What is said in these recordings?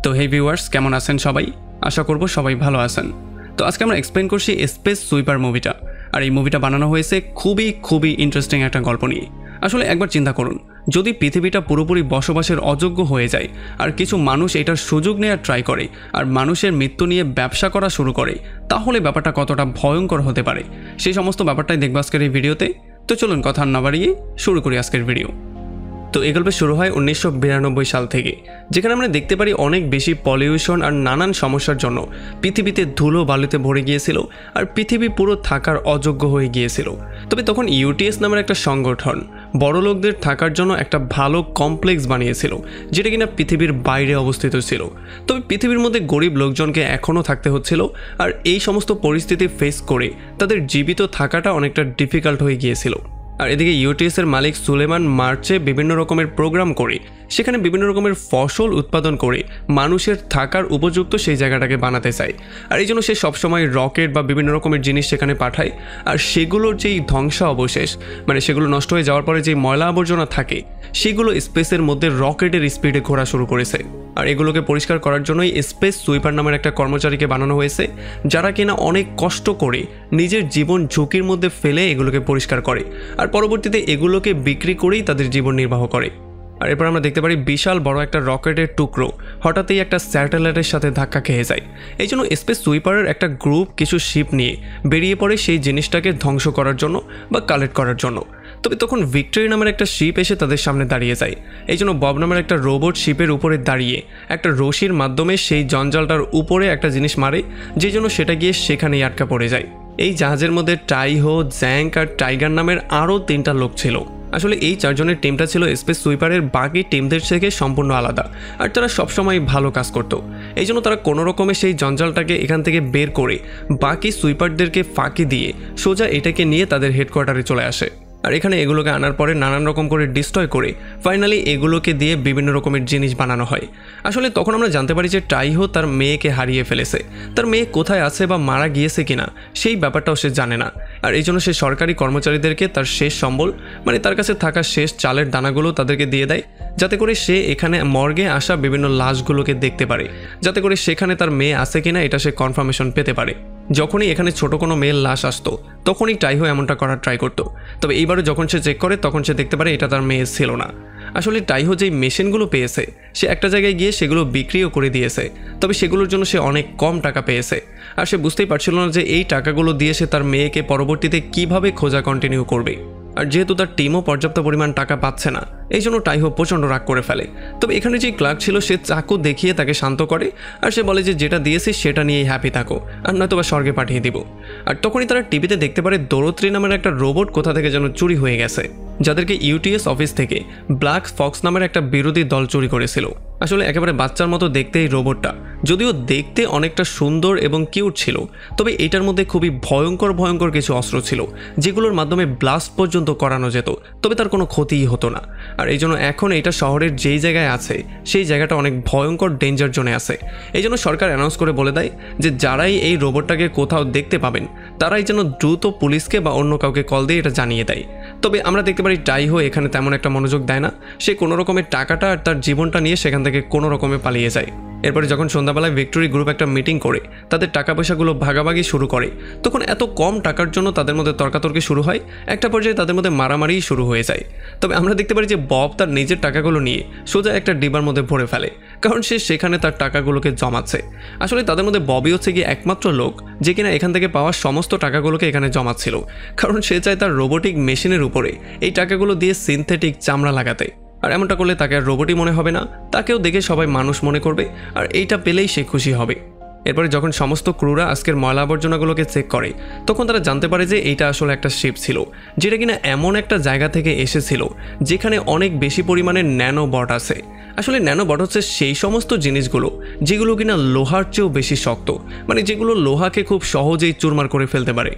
তো হে ভিউয়ার্স, কেমন আছেন সবাই? আশা করব সবাই ভালো আছেন। তো আজকে আমরা এক্সপ্লেন করছি স্পেস সুইপার মুভিটা। আর এই মুভিটা বানানো হয়েছে খুবই ইন্টারেস্টিং একটা গল্প নিয়ে। আসলে একবার চিন্তা করুন, যদি পৃথিবীটা পুরোপুরি বসবাসের অযোগ্য হয়ে যায় আর কিছু মানুষ এটার সুযোগ নেওয়ার ট্রাই করে আর মানুষের মৃত্যু নিয়ে ব্যবসা করা শুরু করে, তাহলে ব্যাপারটা কতটা ভয়ঙ্কর হতে পারে সেই সমস্ত ব্যাপারটাই দেখবো আজকের এই ভিডিওতে। তো চলুন কথা না বাড়িয়ে শুরু করি আজকের ভিডিও। তো এই গল্পে শুরু হয় 1992 সাল থেকে, যেখানে আমরা দেখতে পারি অনেক বেশি পলিউশন আর নানান সমস্যার জন্য পৃথিবীতে ধুলো বালুতে ভরে গিয়েছিল আর পৃথিবী পুরো থাকার অযোগ্য হয়ে গিয়েছিল। তবে তখন ইউটিএস নামের একটা সংগঠন বড় লোকদের থাকার জন্য একটা ভালো কমপ্লেক্স বানিয়েছিল, যেটা কিনা পৃথিবীর বাইরে অবস্থিত ছিল। তবে পৃথিবীর মধ্যে গরিব লোকজনকে এখনও থাকতে হচ্ছিল, আর এই সমস্ত পরিস্থিতি ফেস করে তাদের জীবিত থাকাটা অনেকটা ডিফিকাল্ট হয়ে গিয়েছিল। আর এদিকে ইউটিএসের মালিক সুলেমান মার্চে বিভিন্ন রকমের প্রোগ্রাম করে সেখানে বিভিন্ন রকমের ফসল উৎপাদন করে মানুষের থাকার উপযুক্ত সেই জায়গাটাকে বানাতে চায়। আর এই জন্য সে সবসময় রকেট বা বিভিন্ন রকমের জিনিস সেখানে পাঠায়, আর সেগুলোর যেই ধ্বংসাবশেষ, মানে সেগুলো নষ্ট হয়ে যাওয়ার পরে যেই ময়লা আবর্জনা থাকে, সেগুলো স্পেসের মধ্যে রকেটের স্পিডে ঘোরা শুরু করেছে। আর এগুলোকে পরিষ্কার করার জন্যই স্পেস সুইপার নামের একটা কর্মচারীকে বানানো হয়েছে, যারা কিনা অনেক কষ্ট করে নিজের জীবন ঝুঁকির মধ্যে ফেলে এগুলোকে পরিষ্কার করে আর পরবর্তীতে এগুলোকে বিক্রি করেই তাদের জীবন নির্বাহ করে। আর এরপর আমরা দেখতে পারি বিশাল বড় একটা রকেটের টুকরো হঠাৎই একটা স্যাটেলাইটের সাথে ধাক্কা খেয়ে যায়। এই জন্য স্পেস সুইপারের একটা গ্রুপ কিছু শিপ নিয়ে বেরিয়ে পড়ে সেই জিনিসটাকে ধ্বংস করার জন্য বা কালেক্ট করার জন্য। তবে তখন ভিক্টরি নামের একটা শিপ এসে তাদের সামনে দাঁড়িয়ে যায়। এই জন্য বব নামের একটা রোবট শিপের উপরে দাঁড়িয়ে একটা রশির মাধ্যমে সেই জঞ্জালটার উপরে একটা জিনিস মারে, যে জন্য সেটা গিয়ে সেখানেই আটকা পড়ে যায়। এই জাহাজের মধ্যে টাইহো, জ্যাঙ্ক আর টাইগার নামের আরও 3টা লোক ছিল। আসলে এই 4 জনের টিমটা ছিল স্পেস সুইপারের বাকি টিমদের থেকে সম্পূর্ণ আলাদা, আর তারা সবসময় ভালো কাজ করত। এই জন্য তারা কোনো রকমে সেই জঞ্জালটাকে এখান থেকে বের করে বাকি সুইপারদেরকে ফাঁকি দিয়ে সোজা এটাকে নিয়ে তাদের হেডকোয়ার্টারে চলে আসে। আর এখানে এগুলোকে আনার পরে নানান রকম করে ডিস্ট্রয় করে ফাইনালি এগুলোকে দিয়ে বিভিন্ন রকমের জিনিস বানানো হয়। আসলে তখন আমরা জানতে পারি যে টাইহো তার মেয়েকে হারিয়ে ফেলেছে, তার মেয়ে কোথায় আছে বা মারা গিয়েছে কিনা সেই ব্যাপারটাও সে জানে না। আর এই জন্য সে সরকারি কর্মচারীদেরকে তার শেষ সম্বল, মানে তার কাছে থাকা শেষ চালের দানাগুলো তাদেরকে দিয়ে দেয়, যাতে করে সে এখানে মর্গে আসা বিভিন্ন লাশগুলোকে দেখতে পারে, যাতে করে সেখানে তার মেয়ে আছে কিনা এটা সে কনফার্মেশন পেতে পারে। যখনই এখানে ছোট কোনো মেয়ের লাশ আসতো তখনই টাইহো এমনটা করার ট্রাই করতো। তবে এইবারে যখন সে চেক করে তখন সে দেখতে পারে এটা তার মেয়ে ছিল না। আসলে টাইহো যেই মেশিনগুলো পেয়েছে সে একটা জায়গায় গিয়ে সেগুলো বিক্রিও করে দিয়েছে, তবে সেগুলোর জন্য সে অনেক কম টাকা পেয়েছে। আর সে বুঝতেই পারছিল না যে এই টাকাগুলো দিয়ে সে তার মেয়েকে পরবর্তীতে কিভাবে খোঁজা কন্টিনিউ করবে। আর যেহেতু তার টিমও পর্যাপ্ত পরিমাণ টাকা পাচ্ছে না, এই জন্য টাইহো প্রচণ্ড রাগ করে ফেলে। তবে এখানে যে ক্লার্ক ছিল সে চাকু দেখিয়ে তাকে শান্ত করে, আর সে বলে যে যেটা দিয়েছি সেটা নিয়েই হ্যাপি থাকো, আর নয়তো বা স্বর্গে পাঠিয়ে দিব। আর তখনই তারা টিভিতে দেখতে পারে দরত্রী নামের একটা রোবট কোথা থেকে যেন চুরি হয়ে গেছে, যাদেরকে ইউটিএস অফিস থেকে ব্ল্যাক ফক্স নামের একটা বিরোধী দল চুরি করেছিল। আসলে একেবারে বাচ্চার মতো দেখতে এই রোবটটা, যদিও দেখতে অনেকটা সুন্দর এবং কিউট ছিল, তবে এটার মধ্যে খুবই ভয়ঙ্কর কিছু অস্ত্র ছিল, যেগুলোর মাধ্যমে ব্লাস্ট পর্যন্ত করানো যেত, তবে তার কোনো ক্ষতিই হতো না। আর এই জন্য এখন এটা শহরের যেই জায়গায় আছে সেই জায়গাটা অনেক ভয়ঙ্কর ডেঞ্জার জোনে আছে। এই জন্য সরকার অ্যানাউন্স করে বলে দেয় যে যারাই এই রোবটটাকে কোথাও দেখতে পাবেন তারাই যেন দ্রুত পুলিশকে বা অন্য কাউকে কল দিয়ে এটা জানিয়ে দেয়। তবে আমরা দেখতে পারি টাইহো এখানে তেমন একটা মনোযোগ দেয় না, সে কোনো রকমের টাকাটা আর তার জীবনটা নিয়ে সেখান থেকে কোনো রকমে পালিয়ে যায়। এরপরে যখন সন্ধ্যাবেলায় ভিক্টরি গ্রুপ একটা মিটিং করে তাদের টাকা পয়সাগুলো ভাগাভাগি শুরু করে, তখন এত কম টাকার জন্য তাদের মধ্যে তর্কাতর্কি শুরু হয়, একটা পর্যায়ে তাদের মধ্যে মারামারিই শুরু হয়ে যায়। তবে আমরা দেখতে পারি যে বব তার নিজের টাকাগুলো নিয়ে সোজা একটা ডিবার মধ্যে ভরে ফেলে, কারণ সে সেখানে তার টাকাগুলোকে জমাচ্ছে। আসলে তাদের মধ্যে ববই হচ্ছে গিয়ে একমাত্র লোক যে কিনা এখান থেকে পাওয়া সমস্ত টাকাগুলোকে এখানে জমাচ্ছিল, কারণ সে চায় তার রোবোটিক মেশিনের উপরে এই টাকাগুলো দিয়ে সিনথেটিক চামড়া লাগাতে। আর এমনটা করলে তাকে আর রোবটই মনে হবে না, তাকেও দেখে সবাই মানুষ মনে করবে, আর এইটা পেলেই সে খুশি হবে। এরপরে যখন সমস্ত ক্রুরা আজকের ময়লা আবর্জনাগুলোকে চেক করে তখন তারা জানতে পারে যে এইটা আসলে একটা শিপ ছিল, যেটা কিনা এমন একটা জায়গা থেকে এসেছিল যেখানে অনেক বেশি পরিমাণে ন্যানো বট আছে। আসলে ন্যানো বট হচ্ছে সেই সমস্ত জিনিসগুলো যেগুলো কিনা লোহার চেয়েও বেশি শক্ত, মানে যেগুলো লোহাকে খুব সহজেই চুরমার করে ফেলতে পারে।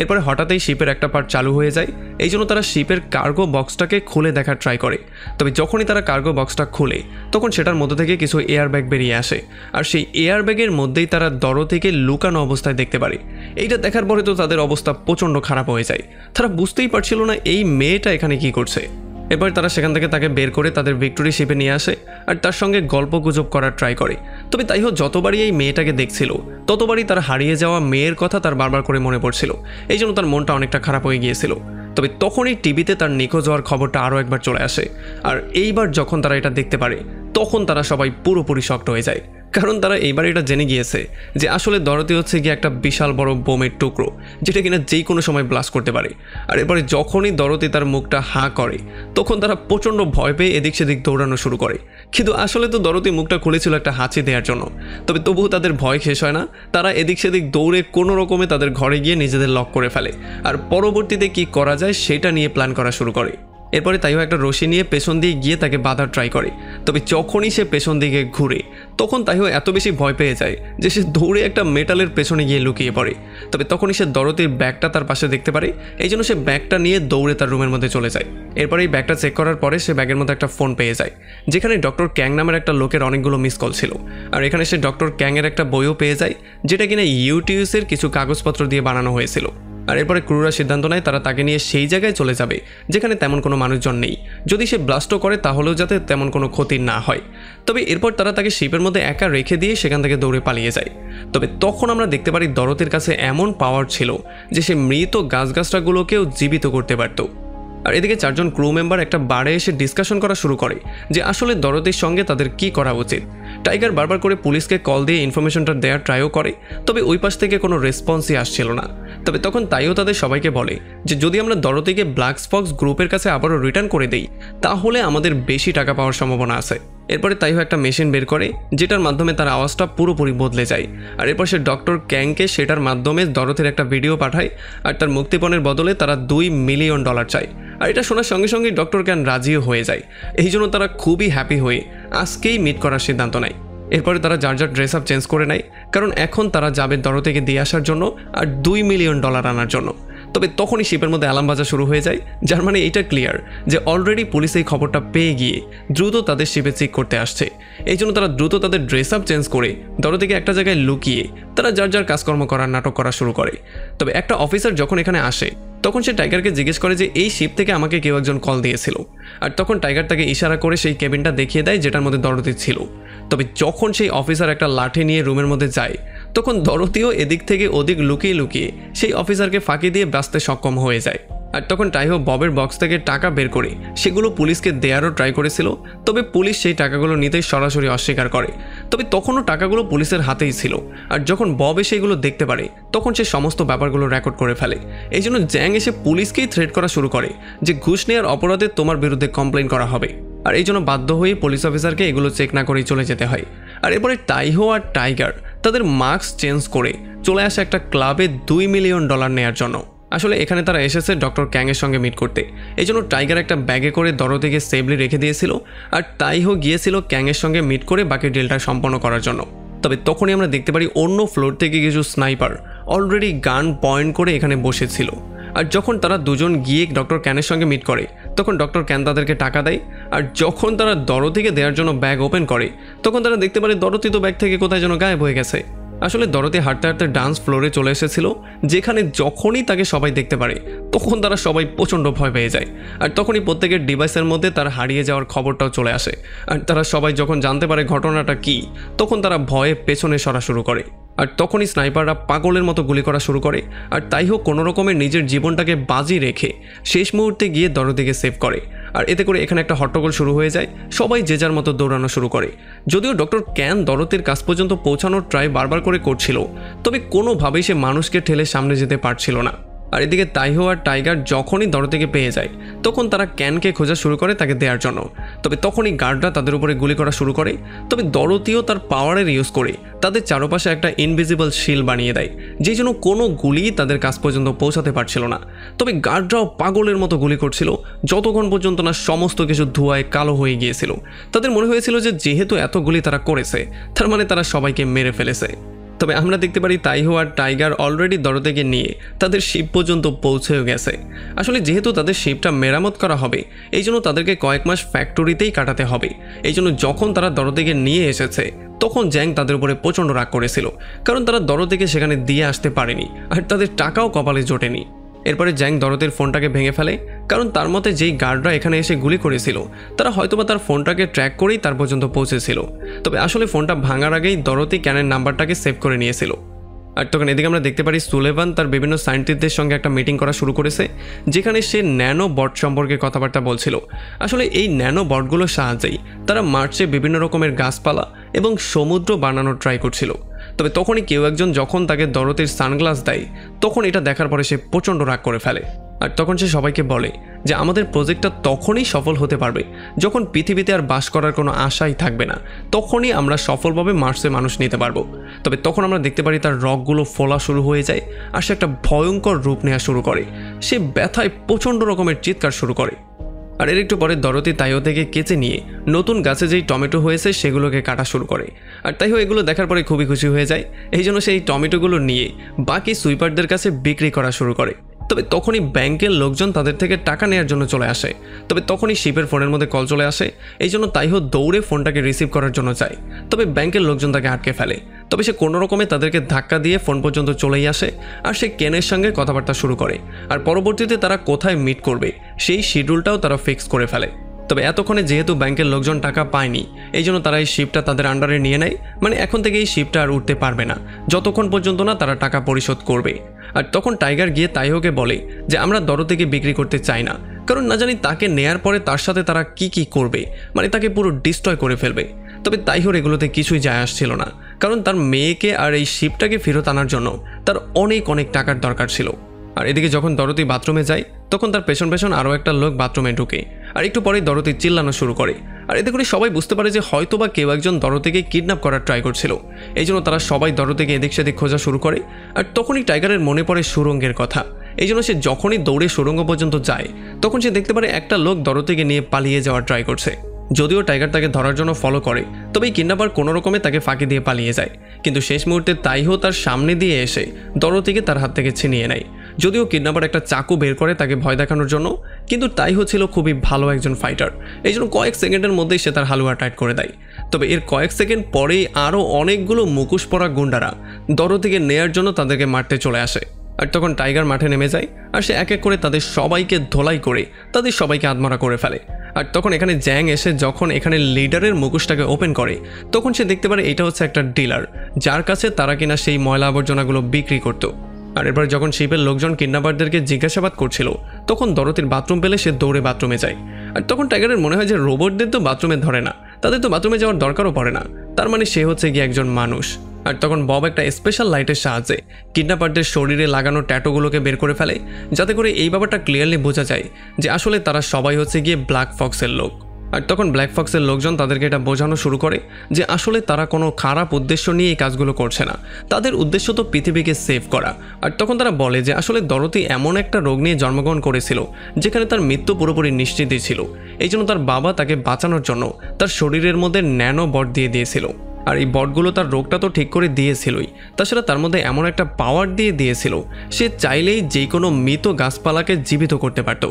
এরপরে হঠাৎই শিপের একটা পার্ট চালু হয়ে যায়, এই জন্য তারা শিপের কার্গো বক্সটাকে খুলে দেখার ট্রাই করে। তবে যখনই তারা কার্গো বক্সটা খুলে তখন সেটার মধ্যে থেকে কিছু এয়ার ব্যাগ বেরিয়ে আসে, আর সেই এয়ার ব্যাগের মধ্যেই তারা দরোথিকে লুকানো অবস্থায় দেখতে পারে। এইটা দেখার পরে তো তাদের অবস্থা প্রচণ্ড খারাপ হয়ে যায়, তারা বুঝতেই পারছিল না এই মেয়েটা এখানে কি করছে। এরপর তারা সেখান থেকে তাকে বের করে তাদের ভিক্টোরি শিপে নিয়ে আসে, আর তার সঙ্গে গল্পগুজব করার ট্রাই করে। তবে তাইহো যতবারই এই মেয়েটাকে দেখছিল ততবারই তার হারিয়ে যাওয়া মেয়ের কথা তার বারবার করে মনে পড়ছিল, এই জন্য তার মনটা অনেকটা খারাপ হয়ে গিয়েছিল। তবে তখনই টিভিতে তার নিখোঁজ হওয়ার খবরটা আরও একবার চলে আসে, আর এইবার যখন তারা এটা দেখতে পারে তখন তারা সবাই পুরোপুরি শকড হয়ে যায়, কারণ তারা এইবার এটা জেনে গিয়েছে যে আসলে ডরোথি হচ্ছে গিয়ে একটা বিশাল বড় বোমের টুকরো, যেটা কিনা যেই কোনো সময় ব্লাস্ট করতে পারে। আর এরপরে যখনই ডরোথি তার মুখটা হাঁ করে তখন তারা প্রচণ্ড ভয় পেয়ে এদিক সেদিক দৌড়ানো শুরু করে। কিন্তু আসলে তো ডরোথি মুখটা খুলেছিল একটা হাঁচি দেওয়ার জন্য। তবে তবুও তাদের ভয় শেষ হয় না, তারা এদিক সেদিক দৌড়ে কোনো রকমে তাদের ঘরে গিয়ে নিজেদের লক করে ফেলে, আর পরবর্তীতে কি করা যায় সেটা নিয়ে প্ল্যান করা শুরু করে। এরপরে তাইও একটা রশি নিয়ে পেছন দিয়ে গিয়ে তাকে বাঁধার ট্রাই করে। তবে যখনই সে পেছন দিকে ঘুরে তখন তাইও এত বেশি ভয় পেয়ে যায় যে সে দৌড়ে একটা মেটালের পেছনে গিয়ে লুকিয়ে পড়ে। তবে তখনই সে ডরোথির ব্যাগটা তার পাশে দেখতে পারে, এই জন্য সে ব্যাগটা নিয়ে দৌড়ে তার রুমের মধ্যে চলে যায়। এরপরে এই ব্যাগটা চেক করার পরে সে ব্যাগের মধ্যে একটা ফোন পেয়ে যায়, যেখানে ডক্টর ক্যাং নামের একটা লোকের অনেকগুলো মিস কল ছিল। আর এখানে সে ডক্টর ক্যাংয়ের একটা বইও পেয়ে যায়, যেটা কিনা ইউটিউসের কিছু কাগজপত্র দিয়ে বানানো হয়েছিল। আর এরপরে ক্রুরা সিদ্ধান্ত নেয় তারা তাকে নিয়ে সেই জায়গায় চলে যাবে যেখানে তেমন কোনো মানুষজন নেই, যদি সে ব্লাস্টও করে তাহলেও যাতে তেমন কোনো ক্ষতি না হয়। তবে এরপর তারা তাকে শিপের মধ্যে একা রেখে দিয়ে সেখান থেকে দৌড়ে পালিয়ে যায়। তবে তখন আমরা দেখতে পারি ডরোথির কাছে এমন পাওয়ার ছিল যে সে মৃত গাছগাছটাগুলোকেও জীবিত করতে পারত। আর এদিকে চারজন ক্রু মেম্বার একটা বারে এসে ডিসকাশন করা শুরু করে যে আসলে ডরোথির সঙ্গে তাদের কি করা উচিত। টাইগার বারবার করে পুলিশকে কল দিয়ে ইনফরমেশনটা দেওয়ার ট্রাইও করে, তবে ওই পাশ থেকে কোনো রেসপন্সই আসছিল না। তবে তখন তাইও তাদের সবাইকে বলে যে যদি আমরা ডরোথিকে ব্ল্যাক ফক্স গ্রুপের কাছে আবারও রিটার্ন করে দেই তাহলে আমাদের বেশি টাকা পাওয়ার সম্ভাবনা আছে। এরপরে তাইও একটা মেশিন বের করে যেটার মাধ্যমে তার আওয়াজটা পুরোপুরি বদলে যায়। আর এরপর সে ডক্টর ক্যাংকে সেটার মাধ্যমে ডরোথির একটা ভিডিও পাঠায়, আর তার মুক্তিপণের বদলে তারা $2 মিলিয়ন চায়। আর এটা শোনার সঙ্গে সঙ্গেই ডক্টর ক্যান রাজিও হয়ে যায়, এই জন্য তারা খুবই হ্যাপি হয়ে আজকেই মিট করার সিদ্ধান্ত নেয়। এরপরে তারা যার যার ড্রেস আপ চেঞ্জ করে নেয়, কারণ এখন তারা যাবে ডরোথিকে দিয়ে আসার জন্য আর $2 মিলিয়ন আনার জন্য। তবে তখনই শিপের মধ্যে অ্যালার্ম বাজা শুরু হয়ে যায়, যার মানে এটা ক্লিয়ার যে অলরেডি পুলিশ এই খবরটা পেয়ে গিয়ে দ্রুত তাদের শিপে চেক করতে আসছে। এই জন্য তারা দ্রুত তাদের ড্রেস আপ চেঞ্জ করে ডরোথিকে একটা জায়গায় লুকিয়ে তারা যার যার কাজকর্ম করার নাটক করা শুরু করে। তবে একটা অফিসার যখন এখানে আসে তখন সে টাইগারকে জিজ্ঞেস করে যে এই শিপ থেকে আমাকে কেউ একজন কল দিয়েছিল, আর তখন টাইগার তাকে ইশারা করে সেই কেবিনটা দেখিয়ে দেয় যেটার মধ্যে ডরোথি ছিল। তবে যখন সেই অফিসার একটা লাঠি নিয়ে রুমের মধ্যে যায় তখন ডরোথিও এদিক থেকে ওদিক লুকিয়ে লুকিয়ে সেই অফিসারকে ফাঁকি দিয়ে বাঁচতে সক্ষম হয়ে যায়। আর তখন টাইহো ববের বক্স থেকে টাকা বের করে সেগুলো পুলিশকে দেওয়ারও ট্রাই করেছিল, তবে পুলিশ সেই টাকাগুলো নিতেই সরাসরি অস্বীকার করে। তবে তখনও টাকাগুলো পুলিশের হাতেই ছিল, আর যখন বব এসে এগুলো দেখতে পারে তখন সে সমস্ত ব্যাপারগুলো রেকর্ড করে ফেলে। এই জন্য জ্যাং এসে পুলিশকেই থ্রেট করা শুরু করে যে ঘুষ নেওয়ার অপরাধে তোমার বিরুদ্ধে কমপ্লেন করা হবে। আর এই জন্য বাধ্য হয়ে পুলিশ অফিসারকে এগুলো চেক না করেই চলে যেতে হয়। আর এরপরে টাইহো আর টাইগার তাদের মাস্ক চেঞ্জ করে চলে আসে একটা ক্লাবে $2 মিলিয়ন নেওয়ার জন্য। আসলে এখানে তারা এসেছে ডক্টর ক্যাংয়ের সঙ্গে মিট করতে, এই জন্য টাইগার একটা ব্যাগে করে ডরোথিকে সেফলি রেখে দিয়েছিল, আর তাইহো গিয়েছিল ক্যাংয়ের সঙ্গে মিট করে বাকি ডিলটা সম্পন্ন করার জন্য। তবে তখনই আমরা দেখতে পারি অন্য ফ্লোর থেকে কিছু স্নাইপার অলরেডি গান পয়েন্ট করে এখানে বসেছিল। আর যখন তারা দুজন গিয়ে ডক্টর ক্যানের সঙ্গে মিট করে তখন ডক্টর ক্যান তাদেরকে টাকা দেয়, আর যখন তারা ডরোথিকে দেওয়ার জন্য ব্যাগ ওপেন করে তখন তারা দেখতে পারে ডরোথি তো ব্যাগ থেকে কোথায় যেন গায়েব হয়ে গেছে। আসলে ডরোথি হাঁটতে হাঁটতে ডান্স ফ্লোরে চলে এসেছিল, যেখানে যখনই তাকে সবাই দেখতে পারে তখন তারা সবাই প্রচণ্ড ভয় পেয়ে যায়। আর তখনই প্রত্যেকের ডিভাইসের মধ্যে তার হারিয়ে যাওয়ার খবরটাও চলে আসে, আর তারা সবাই যখন জানতে পারে ঘটনাটা কি তখন তারা ভয়ে পেছনে সরা শুরু করে। আর তখনই স্নাইপাররা পাগলের মতো গুলি করা শুরু করে, আর তাই হোক কোনো রকমের নিজের জীবনটাকে বাজি রেখে শেষ মুহূর্তে গিয়ে ডরোথিকে সেভ করে। আর এতে করে এখানে একটা হট্টগোল শুরু হয়ে যায়, সবাই যে যার মতো দৌড়ানো শুরু করে। যদিও ডক্টর ক্যান ডরোথির কাছ পর্যন্ত পৌঁছানোর ট্রাই বারবার করে করছিল, তবে কোনোভাবেই সে মানুষকে ঠেলে সামনে যেতে পারছিল না। আর এদিকে তাইহো আর টাইগার যখনই ডরোথিকে পেয়ে যায় তখন তারা ক্যানকে খোঁজা শুরু করে তাকে দেওয়ার জন্য। তবে তখনই গার্ডরা তাদের উপরে গুলি করা শুরু করে। তবে ডরোথিও তার পাওয়ারের ইউজ করে তাদের চারপাশে একটা ইনভিজিবল শিল বানিয়ে দেয়, যেই জন্য কোনো গুলি তাদের কাছ পর্যন্ত পৌঁছাতে পারছিল না। তবে গার্ডরাও পাগলের মতো গুলি করছিল যতক্ষণ পর্যন্ত না সমস্ত কিছু ধোঁয়ায় কালো হয়ে গিয়েছিল। তাদের মনে হয়েছিল যে যেহেতু এত গুলি তারা করেছে তার মানে তারা সবাইকে মেরে ফেলেছে। তবে আমরা দেখতে পারি তাইহো আর টাইগার অলরেডি ডরোথিকে নিয়ে তাদের শিপ পর্যন্ত পৌঁছেও গেছে। আসলে যেহেতু তাদের শিপটা মেরামত করা হবে এই জন্য তাদেরকে কয়েক মাস ফ্যাক্টরিতেই কাটাতে হবে। এই জন্য যখন তারা ডরোথিকে নিয়ে এসেছে তখন জ্যাং তাদের উপরে প্রচণ্ড রাগ করেছিল, কারণ তারা ডরোথিকে সেখানে দিয়ে আসতে পারেনি আর তাদের টাকাও কপালে জোটেনি। এরপরে জ্যাং দরতির ফোনটাকে ভেঙে ফেলে, কারণ তার মতে যেই গার্ডরা এখানে এসে গুলি করেছিল তারা হয়তোবা তার ফোনটাকে ট্র্যাক করেই তার পর্যন্ত পৌঁছেছিল। তবে আসলে ফোনটা ভাঙার আগেই দরতি ক্যানের নাম্বারটাকে সেভ করে নিয়েছিল। আর তখন এদিকে আমরা দেখতে পারি সুলেভান তার বিভিন্ন সায়েন্টিস্টদের সঙ্গে একটা মিটিং করা শুরু করেছে, যেখানে সে ন্যানো বট সম্পর্কে কথাবার্তা বলছিল। আসলে এই ন্যানো বটগুলোর সাহায্যেই তারা মার্চে বিভিন্ন রকমের গাছপালা এবং সমুদ্র বানানোর ট্রাই করছিল। তবে তখনই কেউ একজন যখন তাকে দরতির সানগ্লাস দেয়, তখন এটা দেখার পরে সে প্রচণ্ড রাগ করে ফেলে। আর তখন সে সবাইকে বলে যে আমাদের প্রজেক্টটা তখনই সফল হতে পারবে যখন পৃথিবীতে আর বাস করার কোনো আশাই থাকবে না, তখনই আমরা সফলভাবে মার্সে মানুষ নিতে পারবো। তবে তখন আমরা দেখতে পারি তার রগগুলো ফোলা শুরু হয়ে যায়, আর সে একটা ভয়ঙ্কর রূপ নেওয়া শুরু করে। সে ব্যথায় প্রচণ্ড রকমের চিৎকার শুরু করে। আর এর একটু পরে দরতি তাইও থেকে কেচে নিয়ে নতুন গাছে যেই টমেটো হয়েছে সেগুলোকে কাটা শুরু করে। আর তাইও এগুলো দেখার পরে খুবই খুশি হয়ে যায়। এই জন্য সেই টমেটোগুলো নিয়ে বাকি সুইপারদের কাছে বিক্রি করা শুরু করে। তবে তখনই ব্যাংকের লোকজন তাদের থেকে টাকা নেওয়ার জন্য চলে আসে। তবে তখনই শিপের ফোনের মধ্যে কল চলে আসে, এই জন্য তাইও দৌড়ে ফোনটাকে রিসিভ করার জন্য চায়। তবে ব্যাংকের লোকজন তাকে আটকে ফেলে। তবে সে কোনো রকমে তাদেরকে ধাক্কা দিয়ে ফোন পর্যন্ত চলেই আসে, আর সে কেনের সঙ্গে কথাবার্তা শুরু করে। আর পরবর্তীতে তারা কোথায় মিট করবে সেই শিডিউলটাও তারা ফিক্স করে ফেলে। তবে এতক্ষণে যেহেতু ব্যাংকের লোকজন টাকা পায়নি, এই জন্য তারা এই শিপটা তাদের আন্ডারে নিয়ে নেয়। মানে এখন থেকে এই শিপটা আর উঠতে পারবে না যতক্ষণ পর্যন্ত না তারা টাকা পরিশোধ করবে। আর তখন টাইগার গিয়ে তাইহোকে বলে যে আমরা দরতিকে বিক্রি করতে চাই না, কারণ না জানি তাকে নেয়ার পরে তার সাথে তারা কি করবে, মানে তাকে পুরো ডিস্ট্রয় করে ফেলবে। তবে তাইহোর এগুলোতে কিছুই যায় আসছিল না, কারণ তার মেয়েকে আর এই শিপটাকে ফেরত আনার জন্য তার অনেক টাকার দরকার ছিল। আর এদিকে যখন দরতি বাথরুমে যায়, তখন তার পেছন পেছন আরও একটা লোক বাথরুমে ঢুকে। আর একটু পরেই দরতি চিল্লানো শুরু করে। আর এতে করে সবাই বুঝতে পারে যে হয়তোবা কেউ একজন দরতিকে কিডন্যাপ করার ট্রাই করছিল। এই জন্য তারা সবাই দরতিকে এদিক সেদিক খোঁজা শুরু করে। আর তখনই টাইগারের মনে পড়ে সুরঙ্গের কথা। এই জন্য সে যখনই দৌড়ে সুরঙ্গ পর্যন্ত যায়, তখন সে দেখতে পারে একটা লোক দরতিকে নিয়ে পালিয়ে যাওয়ার ট্রাই করছে। যদিও টাইগার তাকে ধরার জন্য ফলো করে, তবে এই কিডন্যাপার কোনো রকমে তাকে ফাঁকি দিয়ে পালিয়ে যায়। কিন্তু শেষ মুহূর্তে তাইহো তার সামনে দিয়ে এসে দরতিকে তার হাত থেকে ছিনিয়ে নেয়। যদিও কিডন্যাপার একটা চাকু বের করে তাকে ভয় দেখানোর জন্য, কিন্তু তাইহো ছিল খুবই ভালো একজন ফাইটার। এই জন্য কয়েক সেকেন্ডের মধ্যেই সে তার হালুয়া টাইট করে দেয়। তবে এর কয়েক সেকেন্ড পরেই আরও অনেকগুলো মুখোশ পরা গুন্ডারা দরতিকে নেয়ার জন্য তাদেরকে মারতে চলে আসে। আর তখন টাইগার মাঠে নেমে যায়, আর সে এক এক করে তাদের সবাইকে ধোলাই করে তাদের সবাইকে আত্মহত্যা করে ফেলে। আর তখন এখানে জ্যাং এসে যখন এখানে লিডারের মুখোশটাকে ওপেন করে, তখন সে দেখতে পারে এটা হচ্ছে একটা ডিলার, যার কাছে তারা কিনা সেই ময়লা আবর্জনাগুলো বিক্রি করত। আর এরপর যখন শিপের লোকজন কিডন্যাপারদেরকে জিজ্ঞাসাবাদ করছিল, তখন দরতির বাথরুম পেলে সে দৌড়ে বাথরুমে যায়। আর তখন টাইগারের মনে হয় যে রোবটদের তো বাথরুমে ধরে না, তাদের তো বাথরুমে যাওয়ার দরকারও পড়ে না, তার মানে সে হচ্ছে গিয়ে একজন মানুষ। আর তখন বব একটা স্পেশাল লাইটের সাহায্যে কিডন্যাপারদের শরীরে লাগানো ট্যাটুগুলোকে বের করে ফেলে, যাতে করে এই ব্যাপারটা ক্লিয়ারলি বোঝা যায় যে আসলে তারা সবাই হচ্ছে গিয়ে ব্ল্যাক ফক্সের লোক। আর তখন ব্ল্যাক ফক্সের লোকজন তাদেরকে এটা বোঝানো শুরু করে যে আসলে তারা কোনো খারাপ উদ্দেশ্য নিয়ে এই কাজগুলো করছে না, তাদের উদ্দেশ্য তো পৃথিবীকে সেভ করা। আর তখন তারা বলে যে আসলে দরতি এমন একটা রোগ নিয়ে জন্মগ্রহণ করেছিল যেখানে তার মৃত্যু পুরোপুরি নিশ্চিতই ছিল। এই জন্য তার বাবা তাকে বাঁচানোর জন্য তার শরীরের মধ্যে ন্যানো বট দিয়ে দিয়েছিল। আর এই বটগুলো তার রোগটা তো ঠিক করে দিয়েছিলই, তাছাড়া তার মধ্যে এমন একটা পাওয়ার দিয়ে দিয়েছিল সে চাইলেই যে কোনো মৃত গাছপালাকে জীবিত করতে পারত।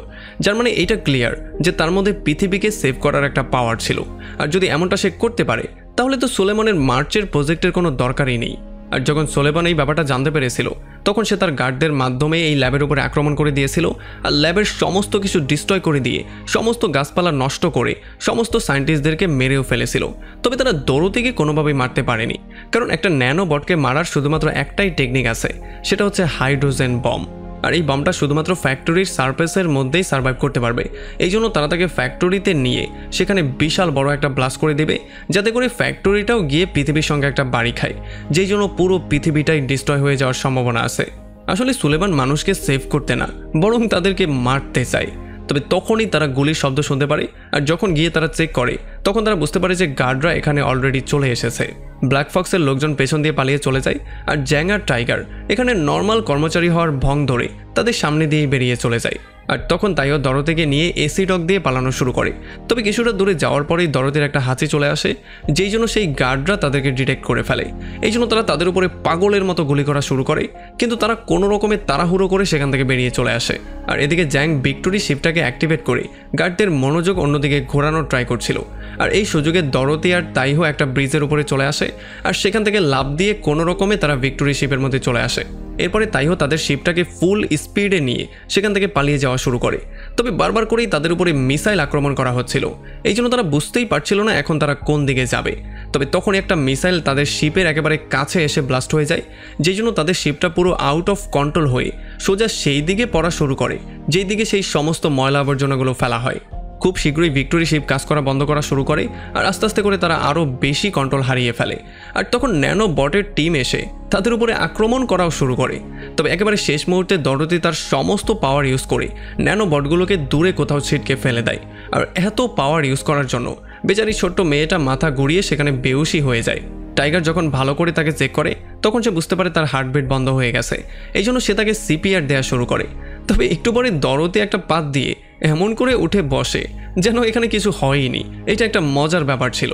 যার মানে এইটা ক্লিয়ার যে তার মধ্যে পৃথিবীকে সেভ করার একটা পাওয়ার ছিল। আর যদি এমনটা সে করতে পারে, তাহলে তো সুলেমানের মার্চের প্রজেক্টের কোনো দরকারই নেই। আর যখন সুলেমান এই ব্যাপারটা জানতে পেরেছিল, তখন সে তার গার্ডদের মাধ্যমে এই ল্যাবের উপরে আক্রমণ করে দিয়েছিল, আর ল্যাবের সমস্ত কিছু ডিস্ট্রয় করে দিয়ে সমস্ত গাছপালা নষ্ট করে সমস্ত সায়েন্টিস্টদেরকে মেরেও ফেলেছিল। তবে তারা দরতিকে কোনোভাবেই মারতে পারেনি, কারণ একটা ন্যানো বটকে মারার শুধুমাত্র একটাই টেকনিক আছে, সেটা হচ্ছে হাইড্রোজেন বম। আর এই বমটা শুধুমাত্র ফ্যাক্টরির সারফেসের মধ্যেই সার্ভাইভ করতে পারবে। এই জন্য তারা তাকে ফ্যাক্টরিতে নিয়ে সেখানে বিশাল বড় একটা ব্লাস্ট করে দেবে, যাতে করে ফ্যাক্টরিটাও গিয়ে পৃথিবীর সঙ্গে একটা বাড়ি খায়, যেই জন্য পুরো পৃথিবীটাই ডিস্ট্রয় হয়ে যাওয়ার সম্ভাবনা আছে। আসলে সুলেমান মানুষকে সেভ করতে না, বরং তাদেরকে মারতে চায়। তবে তখনই তারা গুলির শব্দ শুনতে পারে, আর যখন গিয়ে তারা চেক করে, তখন তারা বুঝতে পারে যে গার্ডরা এখানে অলরেডি চলে এসেছে। ব্ল্যাক ফক্সের লোকজন পেছন দিয়ে পালিয়ে চলে যায়, আর জ্যাং আর টাইগার এখানে নর্মাল কর্মচারী হওয়ার ভং ধরে তাদের সামনে দিয়েই বেরিয়ে চলে যায়। আর তখন তাইও দরতিকে নিয়ে এসি ডগ দিয়ে পালানো শুরু করে। তবে কিছুটা দূরে যাওয়ার পরেই দরতির একটা হাঁচি চলে আসে, যেই জন্য সেই গার্ডরা তাদেরকে ডিটেক্ট করে ফেলে। এই জন্য তারা তাদের উপরে পাগলের মতো গুলি করা শুরু করে, কিন্তু তারা কোনো রকমের তাড়াহুড়ো করে সেখান থেকে বেরিয়ে চলে আসে। আর এদিকে জ্যাং ভিক্টোরি শিপটাকে অ্যাক্টিভেট করে গার্ডদের মনোযোগ অন্যদিকে ঘোরানোর ট্রাই করছিল। আর এই সুযোগে দরতি আর তাইহো একটা ব্রিজের উপরে চলে আসে, আর সেখান থেকে লাফ দিয়ে কোনো রকমে তারা ভিক্টোরি শিপের মধ্যে চলে আসে। এরপরে তাইহো তাদের শিপটাকে ফুল স্পিডে নিয়ে সেখান থেকে পালিয়ে যাওয়া শুরু করে। তবে বারবার করেই তাদের উপরে মিসাইল আক্রমণ করা হচ্ছিল, এই জন্য তারা বুঝতেই পারছিল না এখন তারা কোন দিকে যাবে। তবে তখনই একটা মিসাইল তাদের শিপের একেবারে কাছে এসে ব্লাস্ট হয়ে যায়, যেই জন্য তাদের শিপটা পুরো আউট অফ কন্ট্রোল হয়ে সোজা সেই দিকে পড়া শুরু করে যেই দিকে সেই সমস্ত ময়লা আবর্জনাগুলো ফেলা হয়। খুব শীঘ্রই ভিক্টোরি শিপ কাজ করা বন্ধ করা শুরু করে আর আস্তে আস্তে করে তারা আরও বেশি কন্ট্রোল হারিয়ে ফেলে। আর তখন ন্যানো বটের টিম এসে তাদের উপরে আক্রমণ করাও শুরু করে। তবে একেবারে শেষ মুহূর্তে ডরোথি তার সমস্ত পাওয়ার ইউজ করে ন্যানো বটগুলোকে দূরে কোথাও ছিটকে ফেলে দেয়। আর এত পাওয়ার ইউজ করার জন্য বেচারি ছোট্ট মেয়েটা মাথা ঘুরিয়ে সেখানে বেহুশই হয়ে যায়। টাইগার যখন ভালো করে তাকে চেক করে তখন সে বুঝতে পারে তার হার্টবিট বন্ধ হয়ে গেছে, এই জন্য সে তাকে সিপিআর দেওয়া শুরু করে। তবে একটু পরে ডরোথি একটা পাত দিয়ে এমন করে উঠে বসে যেন এখানে কিছু হয়নি। এটা একটা মজার ব্যাপার ছিল।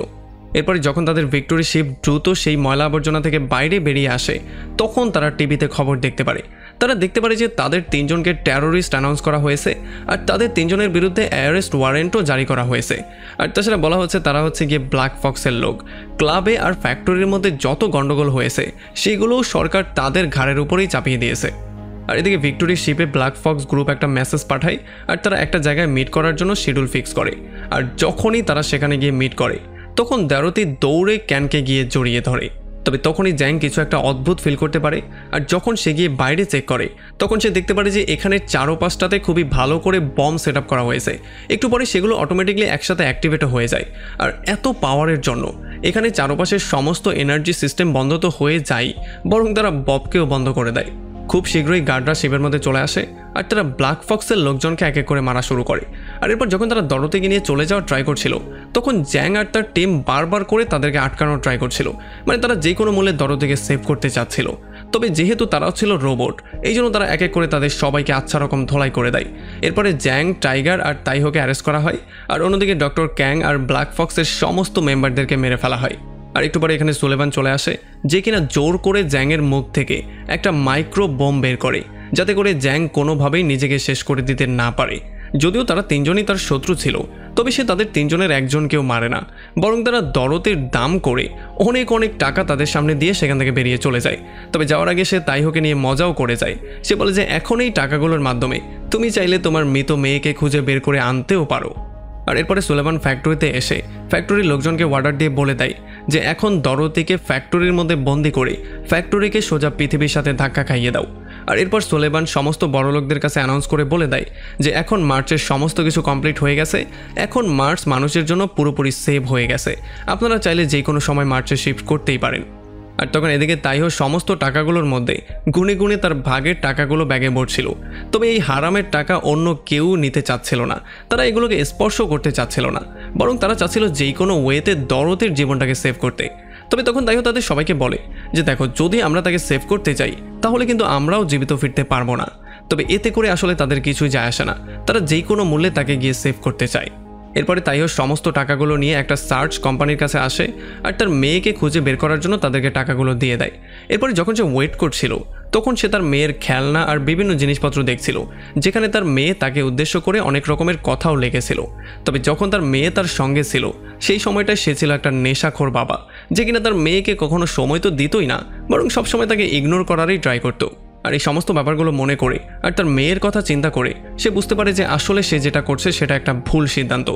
এরপরে যখন তাদের ভিক্টোরি শিপ দ্রুত সেই ময়লা আবর্জনা থেকে বাইরে বেরিয়ে আসে তখন তারা টিভিতে খবর দেখতে পারে। তারা দেখতে পারে যে তাদের 3 জনকে টেরোরিস্ট অ্যানাউন্স করা হয়েছে আর তাদের 3 জনের বিরুদ্ধে অ্যারেস্ট ওয়ারেন্টও জারি করা হয়েছে। আর তাছাড়া বলা হচ্ছে তারা হচ্ছে গিয়ে ব্ল্যাক ফক্সের লোক। ক্লাবে আর ফ্যাক্টরির মধ্যে যত গন্ডগোল হয়েছে সেগুলোও সরকার তাদের ঘাড়ের উপরেই চাপিয়ে দিয়েছে। আর এদিকে ভিক্টোরি শিপে ব্ল্যাক ফক্স গ্রুপ একটা মেসেজ পাঠায় আর তারা একটা জায়গায় মিট করার জন্য শিডিউল ফিক্স করে। আর যখনই তারা সেখানে গিয়ে মিট করে তখন ডরোথি দৌড়ে ক্যানকে গিয়ে জড়িয়ে ধরে। তবে তখনই জ্যাং কিছু একটা অদ্ভুত ফিল করতে পারে আর যখন সে গিয়ে বাইরে চেক করে তখন সে দেখতে পারে যে এখানে চারপাশটাতে খুবই ভালো করে বম সেট আপ করা হয়েছে। একটু পরে সেগুলো অটোমেটিকলি একসাথে অ্যাক্টিভেট হয়ে যায়। আর এত পাওয়ারের জন্য এখানে চারপাশের সমস্ত এনার্জি সিস্টেম বন্ধ তো হয়ে যায়, বরং তারা ববকেও বন্ধ করে দেয়। খুব শীঘ্রই গার্ডরা শিপের মধ্যে চলে আসে আর তারা ব্ল্যাক ফক্সের লোকজনকে এক এক করে মারা শুরু করে। আর এরপর যখন তারা ডরোথিকে নিয়ে চলে যাওয়ার ট্রাই করছিল তখন জ্যাং আর তার টিম বারবার করে তাদেরকে আটকানোর ট্রাই করছিল, মানে তারা যে কোনো মূল্যে ডরোথিকে সেভ করতে চাচ্ছিল। তবে যেহেতু তারাও ছিল রোবট এই জন্য তারা এক এক করে তাদের সবাইকে আচ্ছা রকম ধোলাই করে দেয়। এরপরে জ্যাং, টাইগার আর তাইহোকে অ্যারেস্ট করা হয় আর অন্যদিকে ডক্টর ক্যাং আর ব্ল্যাক ফক্সের সমস্ত মেম্বারদেরকে মেরে ফেলা হয়। আর একটু পরে এখানে সুলেভান চলে আসে যে কিনা জোর করে জ্যাংয়ের মুখ থেকে একটা মাইক্রো বোম বের করে যাতে করে জ্যাং কোনোভাবেই নিজেকে শেষ করে দিতে না পারে। যদিও তারা 3 জনই তার শত্রু ছিল তবে সে তাদের 3 জনের একজনকেও মারে না, বরং তারা ডরোথির দাম করে অনেক অনেক টাকা তাদের সামনে দিয়ে সেখান থেকে বেরিয়ে চলে যায়। তবে যাওয়ার আগে সে তাইহোকে নিয়ে মজাও করে যায়। সে বলে যে এখন এই টাকাগুলোর মাধ্যমে তুমি চাইলে তোমার মৃত মেয়েকে খুঁজে বের করে আনতেও পারো। আর এরপরে সুলেভান ফ্যাক্টরিতে এসে ফ্যাক্টরির লোকজনকে অর্ডার দিয়ে বলে দেয় যে এখন ডরোথিকে ফ্যাক্টরির মধ্যে বন্দি করে ফ্যাক্টরিকে সোজা পৃথিবীর সাথে ধাক্কা খাইয়ে দাও। আর এরপর সুলেভান সমস্ত বড় লোকদের কাছে অ্যানাউন্স করে বলে দেয় যে এখন মার্চের সমস্ত কিছু কমপ্লিট হয়ে গেছে, এখন মার্চ মানুষের জন্য পুরোপুরি সেভ হয়ে গেছে, আপনারা চাইলে যে কোনো সময় মার্চে শিফট করতেই পারেন। আর তখন এদিকে তাইহো সমস্ত টাকাগুলোর মধ্যে গুনে গুনে তার ভাগের টাকাগুলো ব্যাগে ভরছিল। তবে এই হারামের টাকা অন্য কেউ নিতে চাচ্ছিল না, তারা এগুলোকে স্পর্শ করতে চাচ্ছিল না, বরং তারা চাচ্ছিল যেই কোনো ওয়েতে ডরোথির জীবনটাকে সেভ করতে। তবে তখন তাইহো তাদের সবাইকে বলে যে দেখো, যদি আমরা তাকে সেভ করতে চাই তাহলে কিন্তু আমরাও জীবিত ফিরতে পারবো না। তবে এতে করে আসলে তাদের কিছুই যায় আসে না, তারা যেই কোনো মূল্যে তাকে গিয়ে সেভ করতে চায়। এরপরে তাইও সমস্ত টাকাগুলো নিয়ে একটা সার্চ কোম্পানির কাছে আসে আর তার মেয়েকে খুঁজে বের করার জন্য তাদেরকে টাকাগুলো দিয়ে দেয়। এরপরে যখন সে ওয়েট করছিল তখন সে তার মেয়ের খেলনা আর বিভিন্ন জিনিসপত্র দেখছিল, যেখানে তার মেয়ে তাকে উদ্দেশ্য করে অনেক রকমের কথাও লেগেছিল। তবে যখন তার মেয়ে তার সঙ্গে ছিল সেই সময়টায় সে ছিল একটা নেশাখোর বাবা, যে কিনা তার মেয়েকে কখনো সময় তো দিতই না, বরং সবসময় তাকে ইগনোর করারই ট্রাই করতো। আর এই সমস্ত ব্যাপারগুলো মনে করে আর তার মেয়ের কথা চিন্তা করে সে বুঝতে পারে যে আসলে সে যেটা করছে সেটা একটা ভুল সিদ্ধান্ত।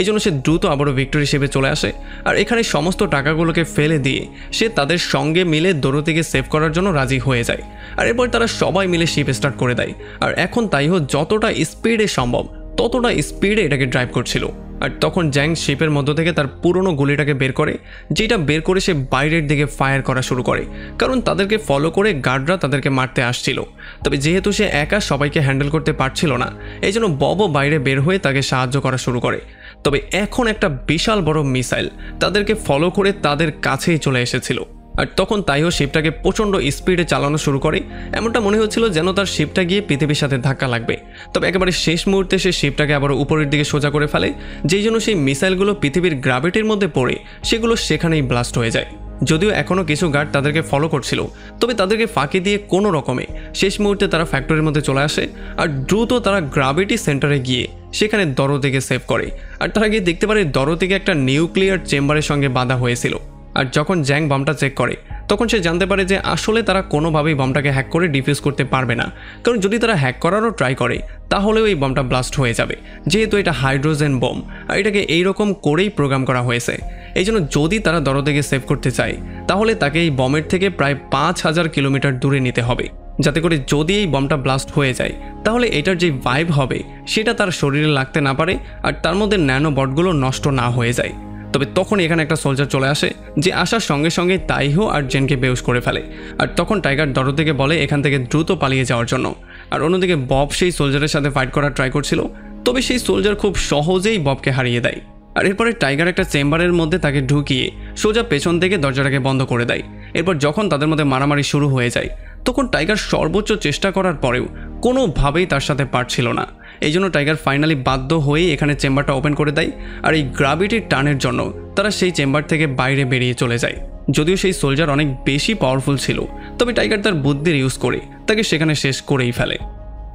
এই জন্য সে দ্রুত আবারও ভিক্টোরি শিপে চলে আসে আর এখানে সমস্ত টাকাগুলোকে ফেলে দিয়ে সে তাদের সঙ্গে মিলে ডরোথিকে সেভ করার জন্য রাজি হয়ে যায়। আর এরপর তারা সবাই মিলে শিপ স্টার্ট করে দেয়। আর এখন তাইহো যতটা স্পিডে সম্ভব ততটা স্পিডে এটাকে ড্রাইভ করছিল। আর তখন জ্যাং শিপের মধ্য থেকে তার পুরনো গুলিটাকে বের করে, যেটা বের করে সে বাইরের দিকে ফায়ার করা শুরু করে, কারণ তাদেরকে ফলো করে গার্ডরা তাদেরকে মারতে আসছিল। তবে যেহেতু সে একা সবাইকে হ্যান্ডেল করতে পারছিল না, এই জন্য ববও বাইরে বের হয়ে তাকে সাহায্য করা শুরু করে। তবে এখন একটা বিশাল বড় মিসাইল তাদেরকে ফলো করে তাদের কাছেই চলে এসেছিল। আর তখন তাইও শিপটাকে প্রচণ্ড স্পিডে চালানো শুরু করে, এমনটা মনে হচ্ছিল যেন তার শিপটা গিয়ে পৃথিবীর সাথে ধাক্কা লাগবে। তবে একেবারে শেষ মুহূর্তে সে শিপটাকে আবার উপরের দিকে সোজা করে ফেলে, যেই জন্য সেই মিসাইলগুলো পৃথিবীর গ্র্যাভিটির মধ্যে পড়ে সেগুলো সেখানেই ব্লাস্ট হয়ে যায়। যদিও এখনও কিছু গার্ড তাদেরকে ফলো করছিল, তবে তাদেরকে ফাঁকি দিয়ে কোনো রকমে শেষ মুহূর্তে তারা ফ্যাক্টরির মধ্যে চলে আসে আর দ্রুত তারা গ্র্যাভিটি সেন্টারে গিয়ে সেখানে ডরোথিকে সেভ করে। আর তারা গিয়ে দেখতে পারে ডরোথিকে একটা নিউক্লিয়ার চেম্বারের সঙ্গে বাঁধা হয়েছিল। আর যখন জ্যাং বমটা চেক করে তখন সে জানতে পারে যে আসলে তারা কোনোভাবেই বমটাকে হ্যাক করে ডিফিউজ করতে পারবে না, কারণ যদি তারা হ্যাক করারও ট্রাই করে তাহলেও এই বমটা ব্লাস্ট হয়ে যাবে, যেহেতু এটা হাইড্রোজেন বম আর এটাকে এইরকম করেই প্রোগ্রাম করা হয়েছে। এই জন্য যদি তারা দরদেকে সেভ করতে চায় তাহলে তাকে এই বমের থেকে প্রায় 5000 কিলোমিটার দূরে নিতে হবে, যাতে করে যদি এই বমটা ব্লাস্ট হয়ে যায় তাহলে এটার যে ভাইব হবে সেটা তার শরীরে লাগতে না পারে আর তার মধ্যে ন্যানো বটগুলো নষ্ট না হয়ে যায়। তবে তখন এখানে একটা সোলজার চলে আসে, যে আসার সঙ্গে সঙ্গে তাইহো আর জেনকে বেহুশ করে ফেলে। আর তখন টাইগার দরদেকে বলে এখান থেকে দ্রুত পালিয়ে যাওয়ার জন্য। আর অন্যদিকে বব সেই সোলজারের সাথে ফাইট করার ট্রাই করছিল, তবে সেই সোলজার খুব সহজেই ববকে হারিয়ে দেয়। আর এরপরে টাইগার একটা চেম্বারের মধ্যে তাকে ঢুকিয়ে সোজা পেছন থেকে দরজাটাকে বন্ধ করে দেয়। এরপর যখন তাদের মধ্যে মারামারি শুরু হয়ে যায় তখন টাইগার সর্বোচ্চ চেষ্টা করার পরেও কোনোভাবেই তার সাথে পারছিল না। এই জন্য টাইগার ফাইনালি বাধ্য হয়ে এখানে চেম্বারটা ওপেন করে দেয়। আর এই গ্রাভিটির টানের জন্য তারা সেই চেম্বার থেকে বাইরে বেরিয়ে চলে যায়। যদিও সেই সোলজার অনেক বেশি পাওয়ারফুল ছিল, তবে টাইগার তার বুদ্ধির ইউজ করে তাকে সেখানে শেষ করেই ফেলে।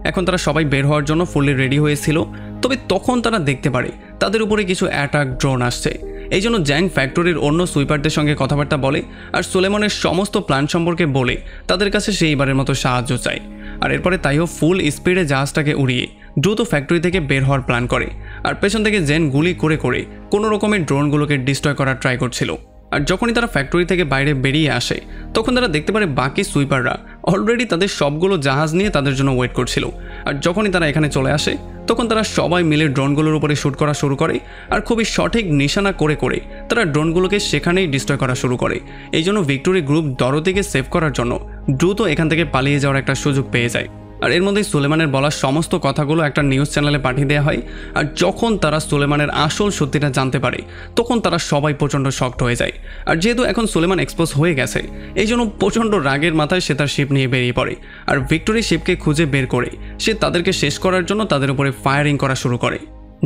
এখন তারা সবাই বের হওয়ার জন্য ফুললি রেডি হয়েছিল, তবে তখন তারা দেখতে পারে তাদের উপরে কিছু অ্যাটাক ড্রোন আসছে। এই জন্য জ্যাং ফ্যাক্টরির অন্য সুইপারদের সঙ্গে কথাবার্তা বলে আর সুলেমানের সমস্ত প্ল্যান সম্পর্কে বলে তাদের কাছে সেইবারের মতো সাহায্য চায়। আর এরপরে তাইও ফুল স্পিডে জাহাজটাকে উড়িয়ে দ্রুত ফ্যাক্টরি থেকে বের হওয়ার প্ল্যান করে। আর পেছন থেকে জেন গুলি করে করে কোনো রকমের ড্রোনগুলোকে ডিস্ট্রয় করার ট্রাই করছিল। আর যখনই তারা ফ্যাক্টরি থেকে বাইরে বেরিয়ে আসে তখন তারা দেখতে পারে বাকি সুইপাররা অলরেডি তাদের সবগুলো জাহাজ নিয়ে তাদের জন্য ওয়েট করছিল। আর যখনই তারা এখানে চলে আসে তখন তারা সবাই মিলে ড্রোনগুলোর উপরে শ্যুট করা শুরু করে আর খুবই সঠিক নিশানা করে করে তারা ড্রোনগুলোকে সেখানেই ডিস্ট্রয় করা শুরু করে। এই জন্য ভিক্টোরি গ্রুপ দরদিকে সেভ করার জন্য দ্রুত এখান থেকে পালিয়ে যাওয়ার একটা সুযোগ পেয়ে যায়। আর এর মধ্যেই সুলেমানের বলা সমস্ত কথাগুলো একটা নিউজ চ্যানেলে পাঠিয়ে দেওয়া হয়। আর যখন তারা সুলেমানের আসল সত্যিটা জানতে পারে তখন তারা সবাই প্রচণ্ড শকড হয়ে যায়। আর যেহেতু এখন সুলেমান এক্সপোজ হয়ে গেছে এই জন্য প্রচণ্ড রাগের মাথায় সে তার শিপ নিয়ে বেরিয়ে পড়ে। আর ভিক্টোরি শিপকে খুঁজে বের করে সে তাদেরকে শেষ করার জন্য তাদের উপরে ফায়ারিং করা শুরু করে।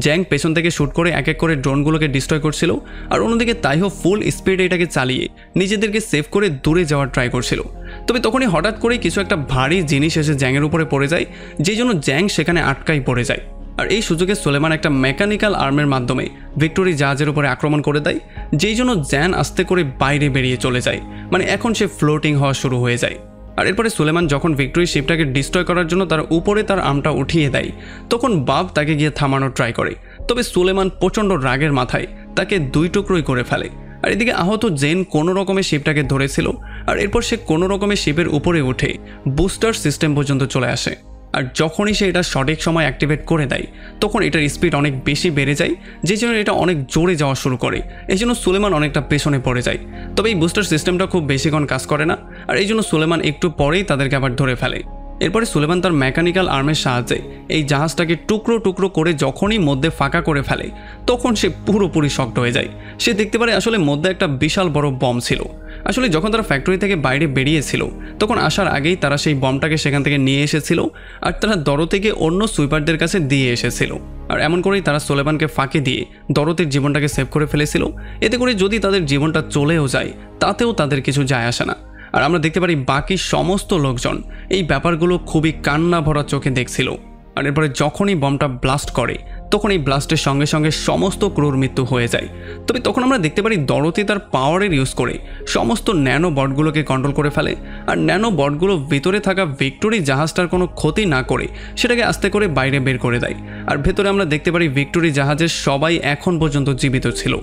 জ্যাং পেছন থেকে শ্যুট করে এক এক করে ড্রোনগুলোকে ডিস্ট্রয় করছিল। আর অন্যদিকে তাইহো ফুল স্পিডে এটাকে চালিয়ে নিজেদেরকে সেভ করে দূরে যাওয়ার ট্রাই করছিল। তবে তখনই হঠাৎ করেই কিছু একটা ভারী জিনিস এসে জ্যাংয়ের উপরে পড়ে যায়, যেই জন্য জ্যাং সেখানে আটকাই পড়ে যায়। আর এই সুযোগে সুলেমান একটা মেকানিক্যাল আর্মের মাধ্যমে ভিক্টোরি জাহাজের উপরে আক্রমণ করে দেয়, যেই জন্য জ্যান আস্তে করে বাইরে বেরিয়ে চলে যায়। মানে এখন সে ফ্লোটিং হওয়া শুরু হয়ে যায়। আর এরপরে সুলেমান যখন ভিক্টোরি শিপটাকে ডিস্ট্রয় করার জন্য তার উপরে তার আর্মটা উঠিয়ে দেয় তখন বাব তাকে গিয়ে থামানোর ট্রাই করে। তবে সুলেমান প্রচণ্ড রাগের মাথায় তাকে দুই টুকরোই করে ফেলে। আর এদিকে আহত জেন কোনো রকমের শিপটাকে ধরেছিল। আর এরপর সে কোনো রকমের শিপের উপরে উঠে বুস্টার সিস্টেম পর্যন্ত চলে আসে। আর যখনই সে এটা সঠিক সময় অ্যাক্টিভেট করে দেয় তখন এটার স্পিড অনেক বেশি বেড়ে যায়, যে জন্য এটা অনেক জোরে যাওয়া শুরু করে। এই জন্য সুলেমান অনেকটা পেছনে পড়ে যায়। তবে এই বুস্টার সিস্টেমটা খুব বেশিক্ষণ কাজ করে না, আর এই জন্য সুলেমান একটু পরেই তাদেরকে আবার ধরে ফেলে। এরপরে সুলেমান তার মেকানিক্যাল আর্মের সাহায্যে এই জাহাজটাকে টুকরো টুকরো করে যখনই মধ্যে ফাঁকা করে ফেলে তখন সে পুরোপুরি শকড হয়ে যায়। সে দেখতে পারে আসলে মধ্যে একটা বিশাল বড় বম ছিল। আসলে যখন তারা ফ্যাক্টরি থেকে বাইরে বেরিয়েছিল তখন আসার আগেই তারা সেই বমটাকে সেখান থেকে নিয়ে এসেছিল আর তারা দরতিকে অন্য সুইপারদের কাছে দিয়ে এসেছিল। আর এমন করেই তারা সুলেমানকে ফাঁকে দিয়ে দরতির জীবনটাকে সেভ করে ফেলেছিল। এতে করে যদি তাদের জীবনটা চলেও যায় তাতেও তাদের কিছু যায় আসে না। আর আমরা দেখতে পারি বাকি সমস্ত লোকজন এই ব্যাপারগুলো খুবই কান্না ভরা চোখে দেখছিল। আর এরপরে যখনই বমটা ব্লাস্ট করে তখন এই ব্লাস্টের সঙ্গে সঙ্গে সমস্ত ক্রুর মৃত্যু হয়ে যায়। তবে তখন আমরা দেখতে পারি দরতি তার পাওয়ারের ইউজ করে সমস্ত ন্যানো বটগুলোকে কন্ট্রোল করে ফেলে। আর ন্যানো বটগুলো ভিতরে থাকা ভিক্টোরি জাহাজটার কোনো ক্ষতি না করে সেটাকে আস্তে করে বাইরে বের করে দেয়। আর ভেতরে আমরা দেখতে পারি ভিক্টোরি জাহাজের সবাই এখন পর্যন্ত জীবিত ছিল।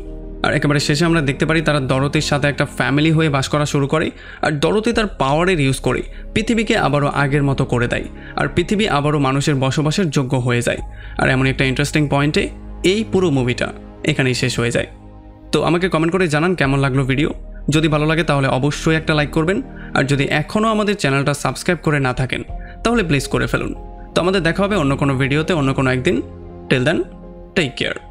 আর একেবারে শেষে আমরা দেখতে পারি তারা দরতির সাথে একটা ফ্যামিলি হয়ে বাস করা শুরু করে। আর দরতি তার পাওয়ারের ইউজ করে পৃথিবীকে আবারও আগের মতো করে দেয় আর পৃথিবী আবারও মানুষের বসবাসের যোগ্য হয়ে যায়। আর এমন একটা ইন্টারেস্টিং পয়েন্টে এই পুরো মুভিটা এখানেই শেষ হয়ে যায়। তো আমাকে কমেন্ট করে জানান কেমন লাগলো ভিডিও। যদি ভালো লাগে তাহলে অবশ্যই একটা লাইক করবেন। আর যদি এখনও আমাদের চ্যানেলটা সাবস্ক্রাইব করে না থাকেন তাহলে প্লিজ করে ফেলুন। তো আমাদের দেখা হবে অন্য কোনো ভিডিওতে অন্য কোনো একদিন। Till then take care.